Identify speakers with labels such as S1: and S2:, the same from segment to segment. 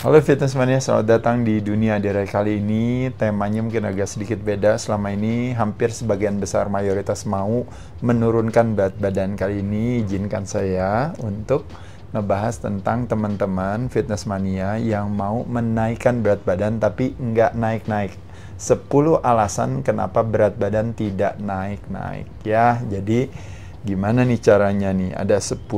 S1: Halo Fitness Mania, selamat datang di Dunia Diary kali ini. Temanya mungkin agak sedikit beda. Selama ini hampir sebagian besar mayoritas mau menurunkan berat badan. Kali ini izinkan saya untuk ngebahas tentang teman-teman Fitness Mania yang mau menaikkan berat badan tapi nggak naik-naik. 10 alasan kenapa berat badan tidak naik-naik ya. Jadi gimana nih caranya nih? Ada 10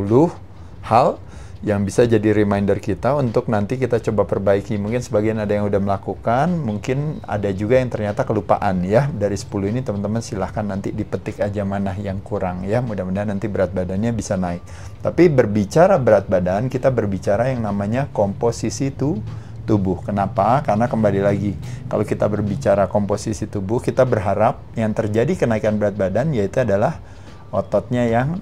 S1: hal yang bisa jadi reminder kita untuk nanti kita coba perbaiki. Mungkin sebagian ada yang udah melakukan, mungkin ada juga yang ternyata kelupaan ya. Dari 10 ini teman-teman silahkan nanti dipetik aja mana yang kurang ya. Mudah-mudahan nanti berat badannya bisa naik. Tapi berbicara berat badan, kita berbicara yang namanya komposisi tubuh. Kenapa? Karena kembali lagi, kalau kita berbicara komposisi tubuh, kita berharap yang terjadi kenaikan berat badan yaitu adalah ototnya yang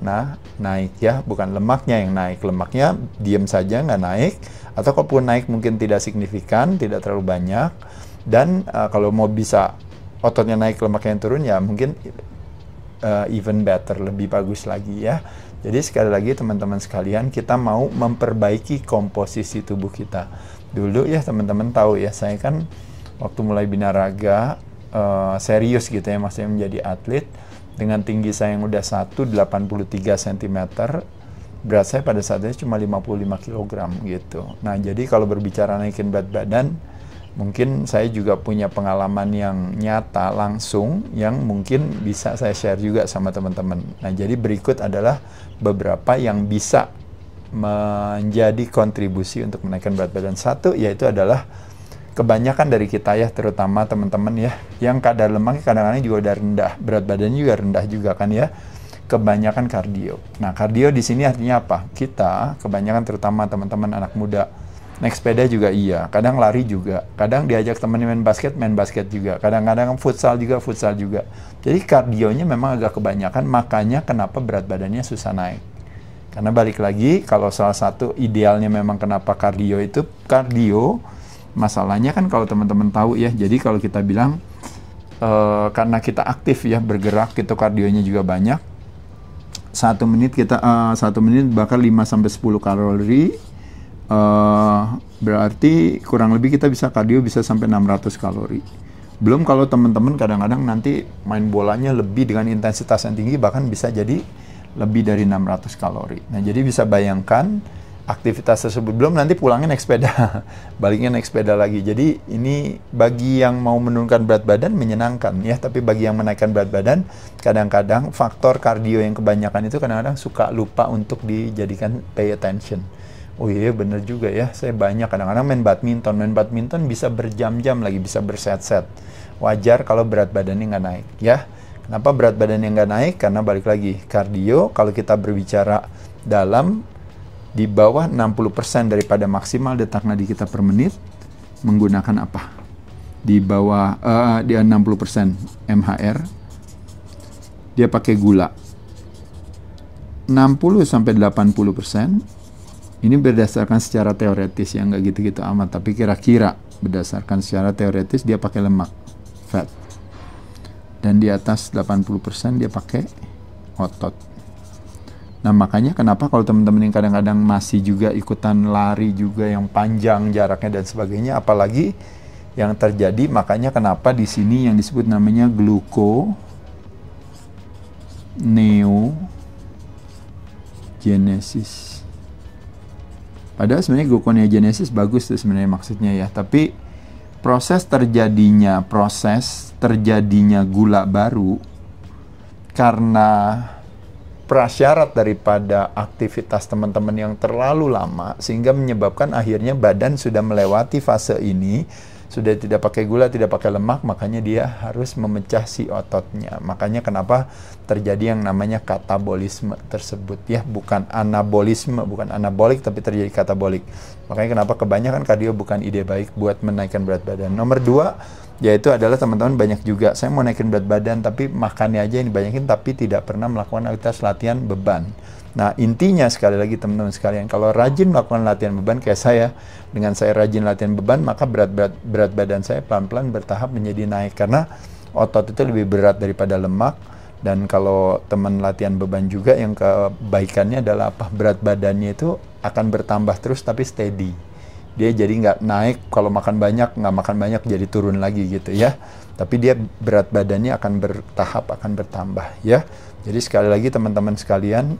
S1: naik ya, bukan lemaknya yang naik. Lemaknya diam saja nggak naik, atau kalaupun naik mungkin tidak signifikan, tidak terlalu banyak. Dan kalau mau bisa ototnya naik, lemaknya yang turun ya mungkin even better, lebih bagus lagi ya. Jadi sekali lagi teman-teman sekalian, kita mau memperbaiki komposisi tubuh kita. Dulu ya teman-teman tahu ya, saya kan waktu mulai binaraga serius gitu ya, maksudnya menjadi atlet. Dengan tinggi saya yang udah 183 cm, berat saya pada saat itu cuma 55 kg gitu. Nah, jadi kalau berbicara naikin berat badan, mungkin saya juga punya pengalaman yang nyata langsung, yang mungkin bisa saya share juga sama teman-teman. Nah, jadi berikut adalah beberapa yang bisa menjadi kontribusi untuk menaikkan berat badan. Satu, yaitu adalah kebanyakan dari kita ya, terutama teman-teman ya, yang kadar lemaknya kadang-kadang juga udah rendah, berat badannya juga rendah juga kan ya, kebanyakan kardio. Nah, kardio di sini artinya apa? Kita kebanyakan, terutama teman-teman anak muda, naik sepeda juga iya, kadang lari juga, kadang diajak temennya main basket juga, kadang-kadang futsal juga. Jadi kardionya memang agak kebanyakan, makanya kenapa berat badannya susah naik. Karena balik lagi, kalau salah satu idealnya memang kenapa kardio, masalahnya kan kalau teman-teman tahu ya, jadi kalau kita bilang karena kita aktif ya, bergerak gitu, kardionya juga banyak. 1 menit bakar 5-10 kalori, berarti kurang lebih kita bisa kardio bisa sampai 600 kalori. Belum kalau teman-teman kadang-kadang nanti main bolanya lebih dengan intensitas yang tinggi, bahkan bisa jadi lebih dari 600 kalori. Nah, jadi bisa bayangkan aktivitas tersebut, belum nanti pulangnya naik sepeda, baliknya naik sepeda lagi. Jadi ini bagi yang mau menurunkan berat badan menyenangkan ya, tapi bagi yang menaikkan berat badan, kadang-kadang faktor kardio yang kebanyakan itu kadang-kadang suka lupa untuk dijadikan pay attention. Oh iya bener juga ya, saya banyak kadang-kadang main badminton bisa berjam-jam lagi, bisa berset-set. Wajar kalau berat badannya nggak naik ya. Kenapa berat badannya nggak naik? Karena balik lagi, kardio kalau kita berbicara dalam di bawah 60% daripada maksimal detak nadi kita per menit menggunakan apa? Di bawah di 60% MHR, dia pakai gula. 60-80% ini berdasarkan secara teoretis ya, nggak gitu-gitu amat, tapi kira-kira berdasarkan secara teoretis dia pakai lemak, fat. Dan di atas 80% dia pakai otot. Nah, makanya kenapa kalau teman-teman yang kadang-kadang masih juga ikutan lari juga yang panjang jaraknya dan sebagainya, apalagi yang terjadi, makanya kenapa di sini yang disebut namanya gluconeogenesis. Padahal sebenarnya gluconeogenesis bagus tuh sebenarnya maksudnya ya, tapi proses terjadinya gula baru karena prasyarat daripada aktivitas teman-teman yang terlalu lama, sehingga menyebabkan akhirnya badan sudah melewati fase ini, sudah tidak pakai gula, tidak pakai lemak, makanya dia harus memecah si ototnya. Makanya kenapa terjadi yang namanya katabolisme tersebut ya, bukan anabolisme, bukan anabolik, tapi terjadi katabolik. Makanya kenapa kebanyakan kardio bukan ide baik buat menaikkan berat badan. Nomor 2 yaitu adalah teman-teman banyak juga, saya mau naikin berat badan tapi makannya aja yang dibanyakin, tapi tidak pernah melakukan aktivitas latihan beban. Nah, intinya sekali lagi teman-teman sekalian, kalau rajin melakukan latihan beban kayak saya, dengan saya rajin latihan beban, maka berat badan saya pelan-pelan bertahap menjadi naik, karena otot itu lebih berat daripada lemak. Dan kalau teman latihan beban juga, yang kebaikannya adalah apa? Berat badannya itu akan bertambah terus tapi steady. dia jadi nggak naik, kalau makan banyak, nggak makan banyak jadi turun lagi gitu ya. Tapi dia berat badannya akan bertahap, akan bertambah ya. Jadi sekali lagi teman-teman sekalian,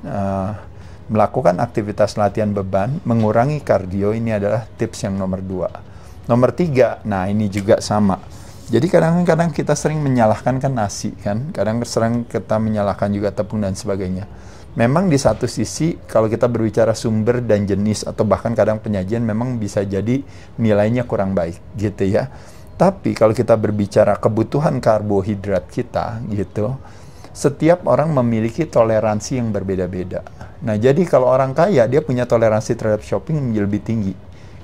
S1: melakukan aktivitas latihan beban, mengurangi kardio, ini adalah tips yang nomor 2. Nomor 3, nah ini juga sama. Jadi kadang-kadang kita sering menyalahkan kan nasi kan, kadang sering kita menyalahkan juga tepung dan sebagainya. Memang di satu sisi kalau kita berbicara sumber dan jenis atau bahkan kadang penyajian memang bisa jadi nilainya kurang baik gitu ya. Tapi kalau kita berbicara kebutuhan karbohidrat kita gitu, setiap orang memiliki toleransi yang berbeda-beda. Nah jadi kalau orang kaya dia punya toleransi terhadap shopping lebih tinggi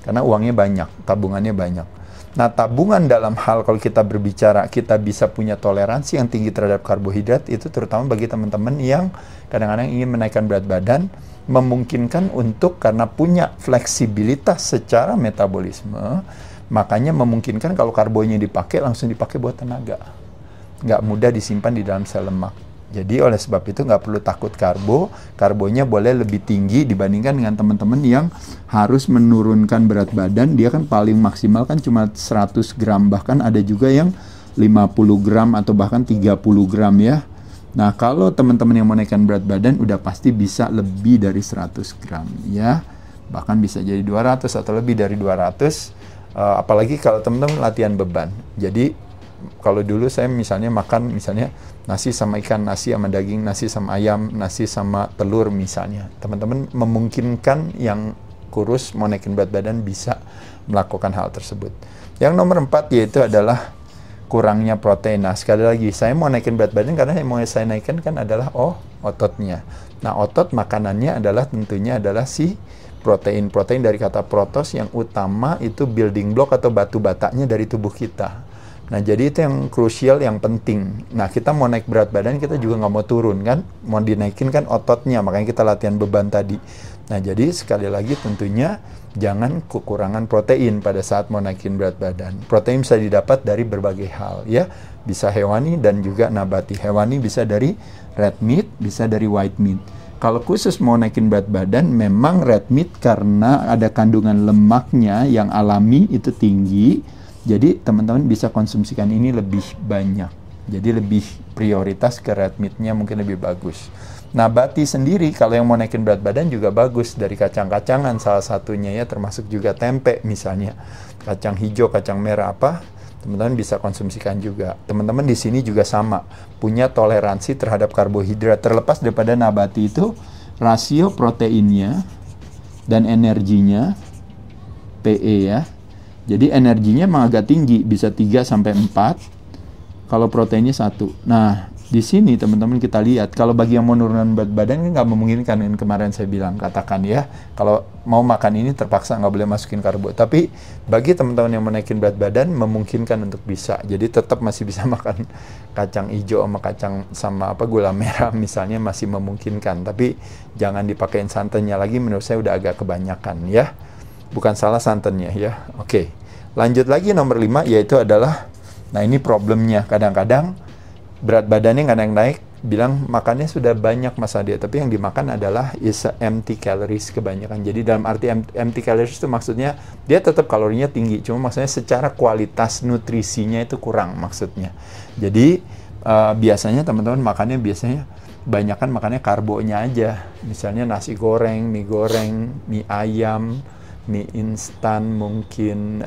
S1: karena uangnya banyak, tabungannya banyak. Nah, tabungan dalam hal kalau kita berbicara, kita bisa punya toleransi yang tinggi terhadap karbohidrat, itu terutama bagi teman-teman yang kadang-kadang ingin menaikkan berat badan, memungkinkan untuk, karena punya fleksibilitas secara metabolisme, makanya memungkinkan kalau karbonya dipakai, langsung dipakai buat tenaga. Nggak mudah disimpan di dalam sel lemak. Jadi oleh sebab itu nggak perlu takut karbonya boleh lebih tinggi dibandingkan dengan teman-teman yang harus menurunkan berat badan, dia kan paling maksimal kan cuma 100 gram, bahkan ada juga yang 50 gram atau bahkan 30 gram ya. Nah kalau teman-teman yang mau naikkan berat badan udah pasti bisa lebih dari 100 gram ya, bahkan bisa jadi 200 atau lebih dari 200, apalagi kalau teman-teman latihan beban. Jadi kalau dulu saya misalnya makan nasi sama ikan, nasi sama daging, nasi sama ayam, nasi sama telur misalnya. Teman-teman memungkinkan yang kurus mau naikin berat badan bisa melakukan hal tersebut. Yang nomor 4 yaitu adalah kurangnya protein. Nah sekali lagi saya mau naikin berat badan karena yang mau saya naikkan kan adalah ototnya. Nah otot makanannya adalah tentunya adalah si protein dari kata protos yang utama itu building block atau batu batanya dari tubuh kita. Nah jadi itu yang krusial, yang penting. Nah kita mau naik berat badan, kita juga nggak mau turun kan, mau dinaikin kan ototnya, makanya kita latihan beban tadi. Nah jadi sekali lagi tentunya jangan kekurangan protein pada saat mau naikin berat badan. Protein bisa didapat dari berbagai hal ya, bisa hewani dan juga nabati. Hewani bisa dari red meat, bisa dari white meat. Kalau khusus mau naikin berat badan, memang red meat karena ada kandungan lemaknya yang alami itu tinggi. Jadi teman-teman bisa konsumsikan ini lebih banyak. Jadi lebih prioritas ke red meat-nya mungkin lebih bagus. Nabati sendiri kalau yang mau naikin berat badan juga bagus dari kacang-kacangan salah satunya ya, termasuk juga tempe misalnya. Kacang hijau, kacang merah apa, teman-teman bisa konsumsikan juga. Teman-teman di sini juga sama, punya toleransi terhadap karbohidrat. Terlepas daripada nabati itu, rasio proteinnya dan energinya PE ya. Jadi energinya memang agak tinggi, bisa 3 sampai 4. Kalau proteinnya 1. Nah, di sini teman-teman kita lihat, kalau bagi yang mau nurunan berat badan kan nggak memungkinkan, yang kemarin saya bilang, katakan ya, kalau mau makan ini terpaksa nggak boleh masukin karbo. Tapi bagi teman-teman yang mau naikin berat badan, memungkinkan untuk bisa. Jadi tetap masih bisa makan kacang hijau sama kacang sama gula merah misalnya, masih memungkinkan. Tapi jangan dipakein santannya lagi, menurut saya udah agak kebanyakan ya. Bukan salah santannya ya. Oke. Lanjut lagi nomor 5 yaitu adalah, nah ini problemnya, kadang-kadang berat badannya nggak naik-naik, bilang makannya sudah banyak masa dia, tapi yang dimakan adalah is empty calories kebanyakan. Jadi dalam arti empty calories itu maksudnya dia tetap kalorinya tinggi, cuma maksudnya secara kualitas nutrisinya itu kurang maksudnya. Jadi biasanya teman-teman makannya banyakan makannya karbonya aja. Misalnya nasi goreng, mie ayam, mie instan, mungkin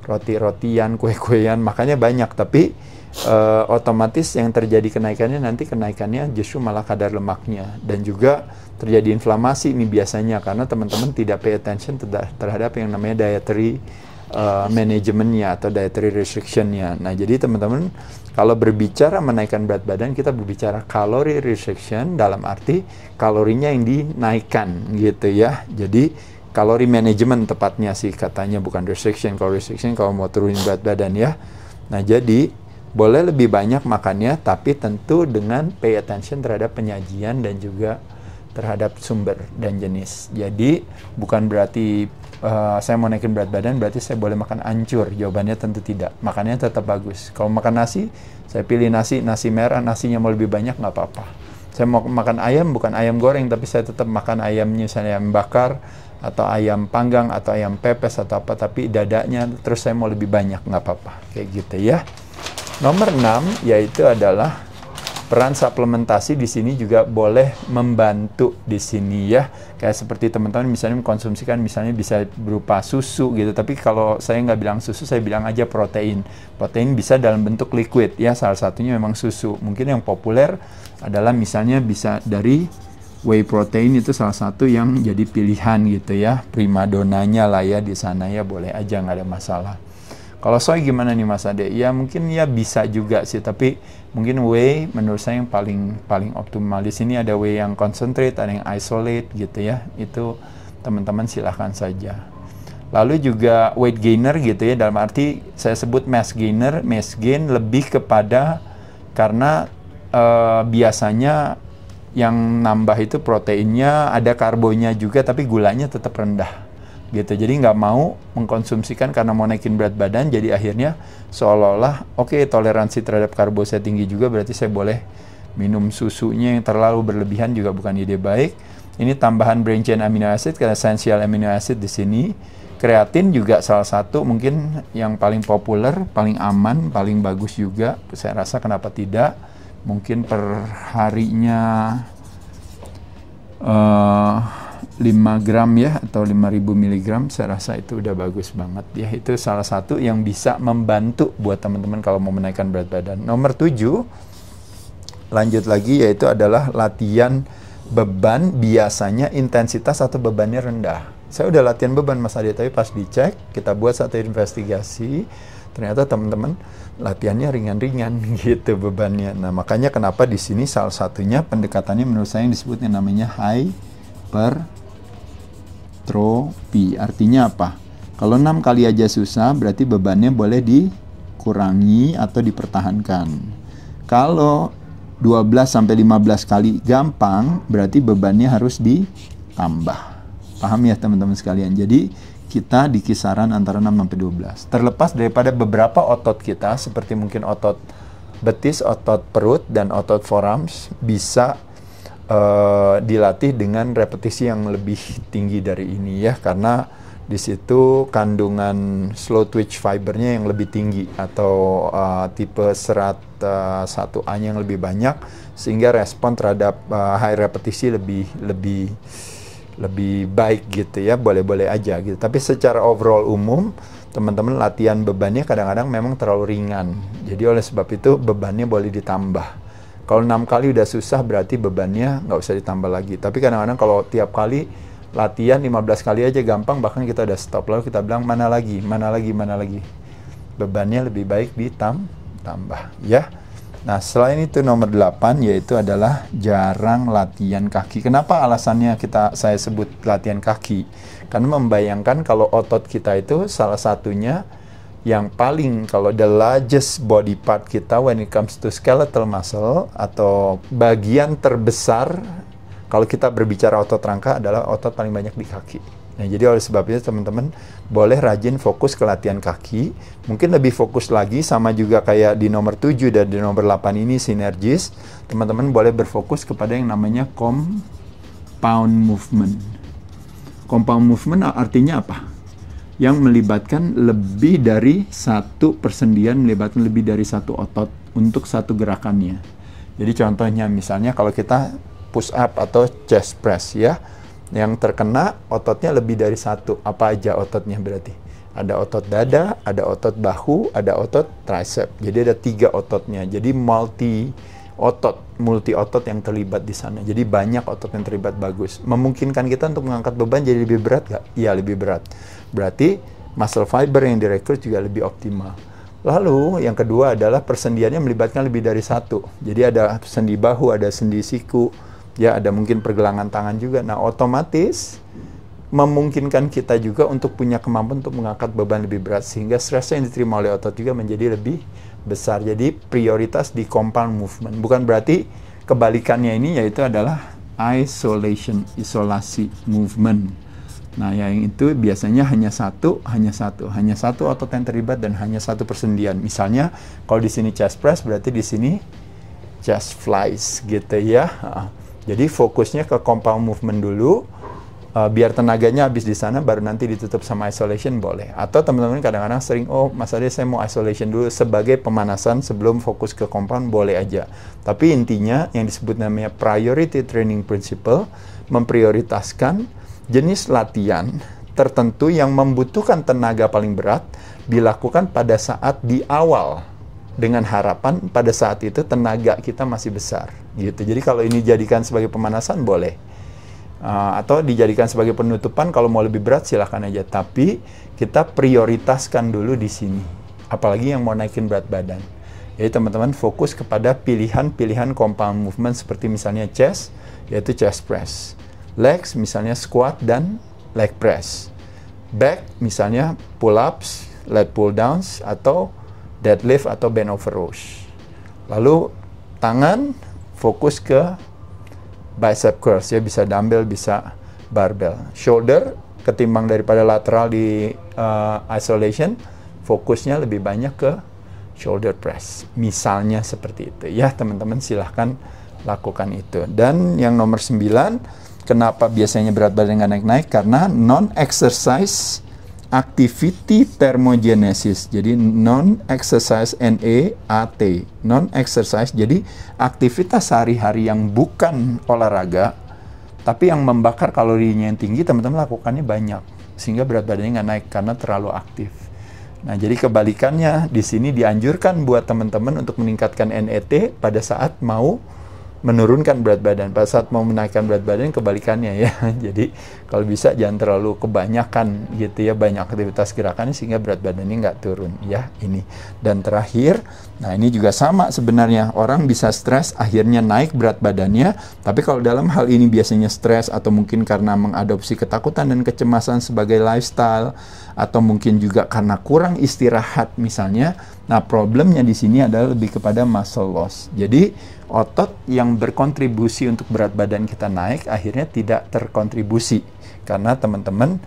S1: roti-rotian, kue-kuean, makannya banyak, tapi otomatis yang terjadi kenaikannya justru malah kadar lemaknya, dan juga terjadi inflamasi ini biasanya karena teman-teman tidak pay attention terhadap yang namanya dietary manajemennya atau dietary restriction-nya. Nah jadi teman-teman kalau berbicara menaikkan berat badan, kita berbicara kalori restriction dalam arti kalorinya yang dinaikkan gitu ya. Jadi kalori management tepatnya sih katanya, bukan restriction. Kalau restriction kalau mau turunin berat badan ya. Nah jadi boleh lebih banyak makannya, tapi tentu dengan pay attention terhadap penyajian dan juga terhadap sumber dan jenis. Jadi bukan berarti saya mau naikin berat badan berarti saya boleh makan ancur. Jawabannya tentu tidak. Makannya tetap bagus. Kalau makan nasi, saya pilih nasi merah, nasinya mau lebih banyak nggak apa-apa. Saya mau makan ayam, bukan ayam goreng, tapi saya tetap makan ayamnya, misalnya ayam bakar, atau ayam panggang atau ayam pepes atau apa, tapi dadanya terus saya mau lebih banyak, nggak apa-apa kayak gitu ya. Nomor 6 yaitu adalah peran suplementasi. Di sini juga boleh membantu di sini ya. Kayak seperti teman-teman misalnya mengkonsumsikan misalnya bisa berupa susu gitu. Tapi kalau saya nggak bilang susu, saya bilang aja protein. Protein bisa dalam bentuk liquid ya. Salah satunya memang susu. Mungkin yang populer adalah misalnya bisa dari whey protein, itu salah satu yang jadi pilihan gitu ya. Primadonanya lah ya di sana ya, boleh aja, nggak ada masalah. Kalau soy gimana nih Mas Ade? Ya mungkin ya bisa juga sih, tapi mungkin whey menurut saya yang paling optimal. Di sini ada whey yang concentrate, ada yang isolate gitu ya. Itu teman-teman silahkan saja. Lalu juga weight gainer gitu ya, dalam arti saya sebut mass gainer. Mass gain lebih kepada karena biasanya yang nambah itu proteinnya, ada karbonya juga, tapi gulanya tetap rendah gitu. Jadi nggak mau mengkonsumsikan karena mau naikin berat badan, jadi akhirnya seolah-olah oke, toleransi terhadap karbo saya tinggi juga, berarti saya boleh minum susunya yang terlalu berlebihan juga bukan ide baik. Ini tambahan branched chain amino acid, karena essential amino acid di sini. Kreatin juga salah satu mungkin yang paling populer, paling aman, paling bagus juga. Saya rasa kenapa tidak? Mungkin per harinya 5 gram ya, atau 5.000 mg, saya rasa itu udah bagus banget ya. Itu salah satu yang bisa membantu buat teman-teman kalau mau menaikkan berat badan. Nomor 7, lanjut lagi, yaitu adalah latihan beban. Biasanya intensitas atau bebannya rendah. Saya udah latihan beban Mas Ade, tapi pas dicek, kita buat satu investigasi, ternyata teman-teman latihannya ringan-ringan gitu bebannya. Nah makanya kenapa di sini salah satunya pendekatannya menurut saya yang disebutnya namanya hypertrophy. Artinya apa? Kalau 6 kali aja susah, berarti bebannya boleh dikurangi atau dipertahankan. Kalau 12-15 kali gampang, berarti bebannya harus ditambah. Paham ya teman-teman sekalian? Jadi kita di kisaran antara 6-12. Terlepas daripada beberapa otot kita, seperti mungkin otot betis, otot perut, dan otot forearms, bisa dilatih dengan repetisi yang lebih tinggi dari ini ya, karena di situ kandungan slow twitch fibernya yang lebih tinggi, atau tipe serat 1A-nya yang lebih banyak, sehingga respon terhadap high repetisi lebih baik gitu ya. Boleh-boleh aja gitu. Tapi secara overall umum, teman-teman latihan bebannya kadang-kadang memang terlalu ringan. Jadi oleh sebab itu bebannya boleh ditambah. Kalau 6 kali udah susah, berarti bebannya nggak usah ditambah lagi. Tapi kadang-kadang kalau tiap kali latihan 15 kali aja gampang, bahkan kita udah stop, lalu kita bilang mana lagi. Bebannya lebih baik ditambah ya. Nah selain itu nomor 8 yaitu adalah jarang latihan kaki. Kenapa alasannya saya sebut latihan kaki? Karena membayangkan kalau otot kita itu salah satunya yang paling, kalau the largest body part kita when it comes to skeletal muscle, atau bagian terbesar kalau kita berbicara otot rangka, adalah otot paling banyak di kaki. Nah, jadi oleh sebab itu teman-teman boleh rajin fokus ke latihan kaki. Mungkin lebih fokus lagi, sama juga kayak di nomor 7 dan di nomor 8 ini sinergis. Teman-teman boleh berfokus kepada yang namanya compound movement. Compound movement artinya apa? Yang melibatkan lebih dari satu persendian, melibatkan lebih dari satu otot untuk satu gerakannya. Jadi contohnya misalnya kalau kita push up atau chest press ya, yang terkena ototnya lebih dari satu. Apa aja ototnya berarti? Ada otot dada, ada otot bahu, ada otot tricep. Jadi ada 3 ototnya. Jadi multi otot yang terlibat di sana. Jadi banyak otot yang terlibat, bagus. Memungkinkan kita untuk mengangkat beban jadi lebih berat nggak? Iya, lebih berat. Berarti muscle fiber yang direkrut juga lebih optimal. Lalu yang kedua adalah persendiannya melibatkan lebih dari satu. Jadi ada sendi bahu, ada sendi siku, ya ada mungkin pergelangan tangan juga. Nah otomatis memungkinkan kita juga untuk punya kemampuan untuk mengangkat beban lebih berat, sehingga stres yang diterima oleh otot juga menjadi lebih besar. Jadi prioritas di compound movement. Bukan berarti kebalikannya ini, yaitu adalah isolasi movement. Nah, yang itu biasanya hanya satu otot yang terlibat dan hanya satu persendian. Misalnya, kalau di sini chest press, berarti di sini chest flies gitu ya. Jadi fokusnya ke compound movement dulu. biar tenaganya habis di sana, baru nanti ditutup sama isolation, boleh. Atau teman-teman kadang-kadang sering, oh Mas Ade saya mau isolation dulu sebagai pemanasan sebelum fokus ke compound, boleh aja. Tapi intinya yang disebut namanya priority training principle, memprioritaskan jenis latihan tertentu yang membutuhkan tenaga paling berat dilakukan pada saat di awal, dengan harapan pada saat itu tenaga kita masih besar gitu. Jadi kalau ini dijadikan sebagai pemanasan boleh. Atau dijadikan sebagai penutupan, kalau mau lebih berat silahkan aja, tapi kita prioritaskan dulu di sini, apalagi yang mau naikin berat badan. Jadi teman-teman fokus kepada pilihan-pilihan compound movement seperti misalnya chest, yaitu chest press, legs misalnya squat dan leg press, back misalnya pull ups, leg pull downs, atau deadlift atau bend over rows. Lalu tangan fokus ke bicep curls, ya, bisa dumbbell, bisa barbell. Shoulder ketimbang daripada lateral di isolation, fokusnya lebih banyak ke shoulder press. Misalnya seperti itu ya, teman-teman silahkan lakukan itu. Dan yang nomor 9, kenapa biasanya berat badan nggak naik-naik? Karena non-exercise activity thermogenesis. Jadi non-exercise, NEAT, non-exercise. Jadi aktivitas sehari-hari yang bukan olahraga, tapi yang membakar kalorinya yang tinggi, teman-teman lakukannya banyak, sehingga berat badannya nggak naik karena terlalu aktif. Nah, jadi kebalikannya, di sini dianjurkan buat teman-teman untuk meningkatkan NET pada saat mau menurunkan berat badan. Pada saat mau menaikkan berat badan kebalikannya ya. Jadi kalau bisa jangan terlalu kebanyakan gitu ya, banyak aktivitas gerakannya sehingga berat badannya nggak turun ya ini. Dan terakhir, nah ini juga sama sebenarnya, orang bisa stres akhirnya naik berat badannya, tapi kalau dalam hal ini biasanya stres atau mungkin karena mengadopsi ketakutan dan kecemasan sebagai lifestyle, atau mungkin juga karena kurang istirahat misalnya. Nah, problemnya di sini adalah lebih kepada muscle loss. Jadi otot yang berkontribusi untuk berat badan kita naik akhirnya tidak terkontribusi karena teman-teman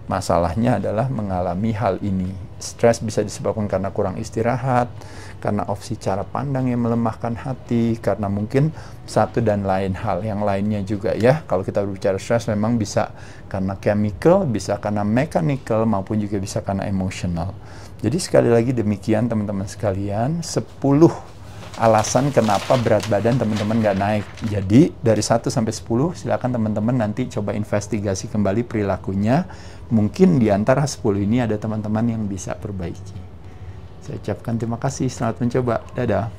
S1: masalahnya adalah mengalami hal ini. Stres bisa disebabkan karena kurang istirahat, karena opsi cara pandang yang melemahkan hati, karena mungkin satu dan lain hal yang lainnya juga ya. Kalau kita berbicara stres memang bisa karena chemical, bisa karena mechanical, maupun juga bisa karena emotional. Jadi sekali lagi demikian teman-teman sekalian, 10 alasan kenapa berat badan teman-teman nggak naik. Jadi dari 1 sampai 10 silakan teman-teman nanti coba investigasi kembali perilakunya. Mungkin di antara 10 ini ada teman-teman yang bisa perbaiki. Saya ucapkan terima kasih, selamat mencoba. Dadah.